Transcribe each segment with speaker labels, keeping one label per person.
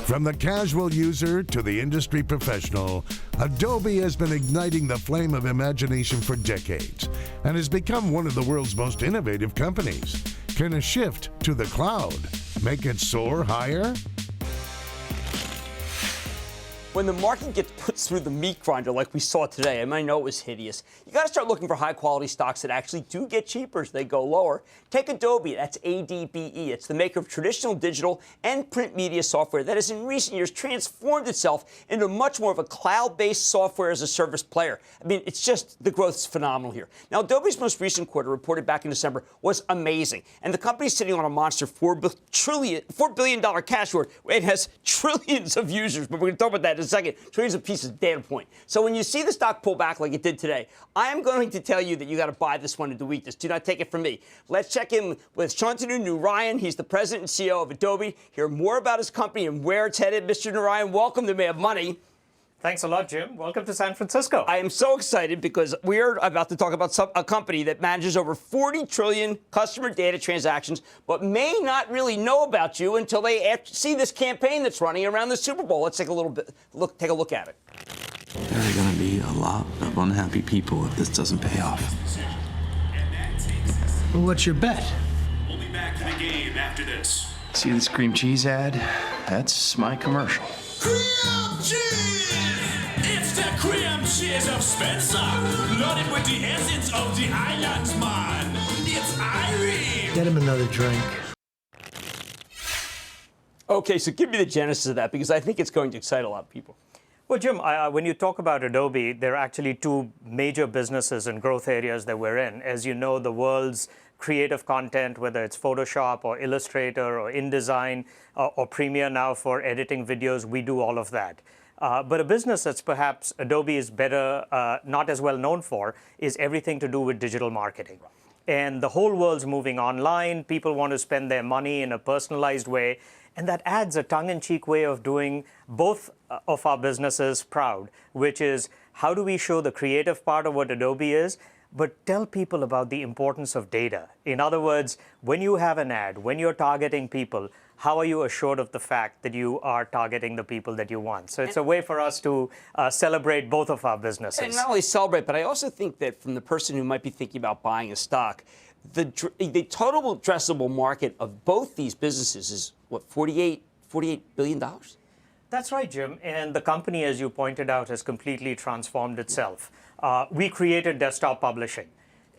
Speaker 1: From the casual user to the industry professional, Adobe has been igniting the flame of imagination for decades and has become one of the world's most innovative companies. Can a shift to the cloud make it soar higher?
Speaker 2: When the market gets put through the meat grinder like we saw today, I mean, I know it was hideous, you got to start looking for high-quality stocks that actually do get cheaper as they go lower. Take Adobe, that's A-D-B-E. It's the maker of traditional digital and print media software that has in recent years transformed itself into much more of a cloud-based software as a service player. I mean, it's just, the growth is phenomenal here. Now, Adobe's most recent quarter, reported back in December, was amazing. And the company's sitting on a monster $4 billion cash hoard. It has trillions of users, but we're going to talk about that in a second. Trillions of pieces of data point. So when you see the stock pull back like it did today, I am going to tell you that you got to buy this one into weakness. Do not take it from me. Let's check in with Shantanu Narayan. He's the president and CEO of Adobe. Hear more about his company and where it's headed. Mr. Narayan, welcome to May of Money.
Speaker 3: Thanks a lot, Jim. Welcome to San Francisco.
Speaker 2: I am so excited because we're about to talk about a company that manages over 40 trillion customer data transactions, but may not really know about you until they see this campaign that's running around the Super Bowl. Let's take a look at it.
Speaker 4: There are going to be a lot of unhappy people if this doesn't pay off.
Speaker 5: Well, what's your bet?
Speaker 6: We'll be back to the game after this.
Speaker 4: See this cream cheese ad? That's my commercial.
Speaker 6: Cream cheese! It's the cream cheese of Spencer, loaded with the essence of the islands, man. It's Irish.
Speaker 5: Get him another drink.
Speaker 2: Okay, so give me the genesis of that because I think it's going to excite a lot of people.
Speaker 3: Well, Jim, when you talk about Adobe, there are actually two major businesses and growth areas that we're in. As you know, the world's creative content, whether it's Photoshop or Illustrator or InDesign or Premiere now for editing videos, we do all of that. But a business that's perhaps Adobe is better, not as well known for, is everything to do with digital marketing. And the whole world's moving online. People want to spend their money in a personalized way. And that adds a tongue-in-cheek way of doing both of our businesses proud, which is how do we show the creative part of what Adobe is, but tell people about the importance of data. In other words, when you have an ad, when you're targeting people, how are you assured of the fact that you are targeting the people that you want? So it's a way for us to celebrate both of our businesses.
Speaker 2: And not only celebrate, but I also think that from the person who might be thinking about buying a stock, the total addressable market of both these businesses is, what, $48 billion?
Speaker 3: That's right, Jim. And the company, as you pointed out, has completely transformed itself. We created desktop publishing.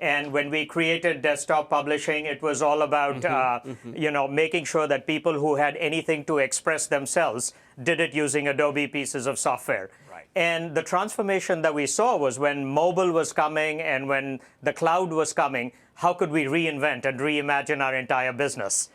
Speaker 3: And when we created desktop publishing, it was all about, making sure that people who had anything to express themselves did it using Adobe pieces of software.
Speaker 2: Right.
Speaker 3: And the transformation that we saw was when mobile was coming and when the cloud was coming, how could we reinvent and reimagine our entire business?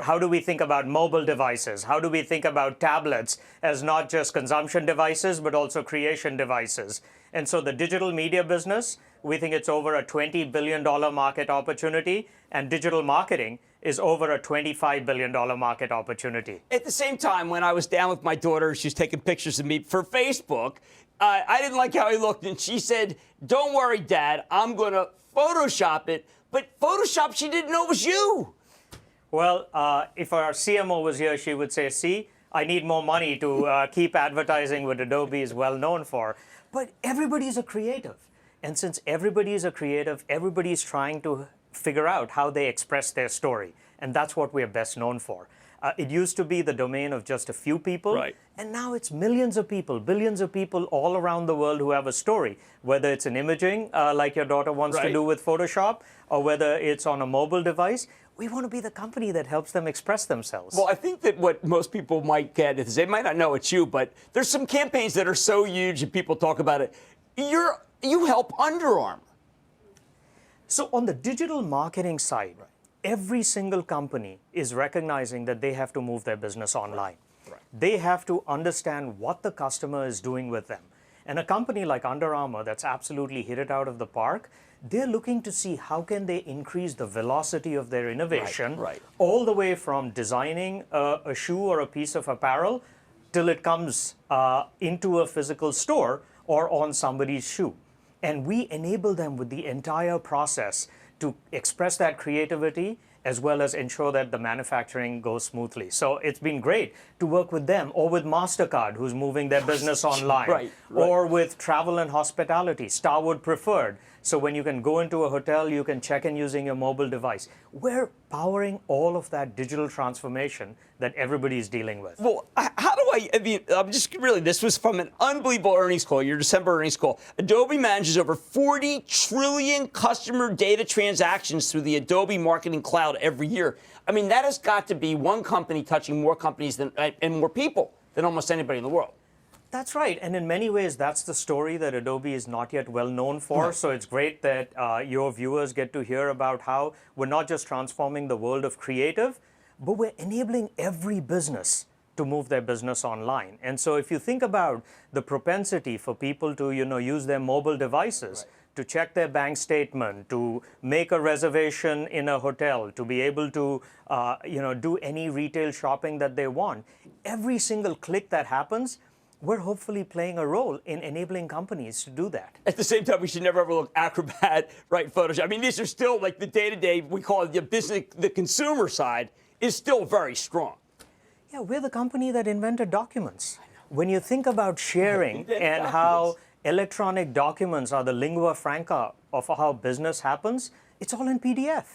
Speaker 3: How do we think about mobile devices? How do we think about tablets as not just consumption devices, but also creation devices? And so the digital media business, we think it's over a $20 billion market opportunity, and digital marketing is over a $25 billion market opportunity.
Speaker 2: At the same time, when I was down with my daughter, she was taking pictures of me for Facebook, I didn't like how he looked, and she said, "Don't worry, Dad, I'm going to Photoshop it." But Photoshop, she didn't know it was you.
Speaker 3: Well, if our CMO was here, she would say, see, I need more money to keep advertising what Adobe is well known for. But everybody's a creative. And since everybody is a creative, everybody's trying to figure out how they express their story. And that's what we're best known for. It used to be the domain of just a few people.
Speaker 2: Right.
Speaker 3: And now it's millions of people, billions of people all around the world who have a story, whether it's in imaging, like your daughter wants to do with Photoshop, or whether it's on a mobile device. We want to be the company that helps them express themselves.
Speaker 2: Well, I think that what most people might get is they might not know it's you, but there's some campaigns that are so huge and people talk about it. You help Under Armour.
Speaker 3: So on the digital marketing side, every single company is recognizing that they have to move their business online. Right. They have to understand what the customer is doing with them. And a company like Under Armour that's absolutely hit it out of the park, they're looking to see how can they increase the velocity of their innovation all the way from designing a shoe or a piece of apparel till it comes into a physical store or on somebody's shoe. And we enable them with the entire process to express that creativity as well as ensure that the manufacturing goes smoothly. So it's been great to work with them, or with MasterCard, who's moving their business online,
Speaker 2: right.
Speaker 3: or with travel and hospitality, Starwood Preferred. So when you can go into a hotel, you can check in using your mobile device. We're powering all of that digital transformation that everybody's dealing with.
Speaker 2: Well, how do I mean, I'm just really, this was from an unbelievable earnings call, your December earnings call. Adobe manages over 40 trillion customer data transactions through the Adobe Marketing Cloud every year. I mean, that has got to be one company touching more companies than, and more people than almost anybody in the world.
Speaker 3: That's right. And in many ways, that's the story that Adobe is not yet well known for. Right. So it's great that your viewers get to hear about how we're not just transforming the world of creative, but we're enabling every business to move their business online. And so if you think about the propensity for people to, use their mobile devices, right, to check their bank statement, to make a reservation in a hotel, to be able to, do any retail shopping that they want, every single click that happens, we're hopefully playing a role in enabling companies to do that.
Speaker 2: At the same time, we should never ever look Acrobat, right, Photoshop. I mean, these are still like the day-to-day, we call it the business, the consumer side is still very strong.
Speaker 3: Yeah, we're the company that invented documents. When you think about sharing and how electronic documents are the lingua franca of how business happens, it's all in PDF.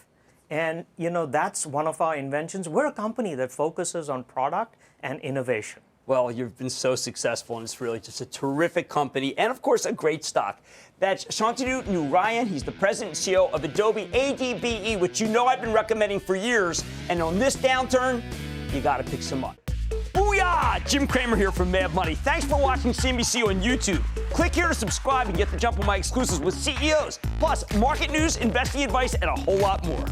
Speaker 3: And, that's one of our inventions. We're a company that focuses on product and innovation.
Speaker 2: Well, you've been so successful, and it's really just a terrific company, and of course, a great stock. That's Shantanu Narayan. He's the president and CEO of Adobe ADBE, which I've been recommending for years. And on this downturn, you got to pick some up. Booyah! Jim Cramer here from Mad Money. Thanks for watching CNBC on YouTube. Click here to subscribe and get the jump on my exclusives with CEOs, plus market news, investing advice, and a whole lot more.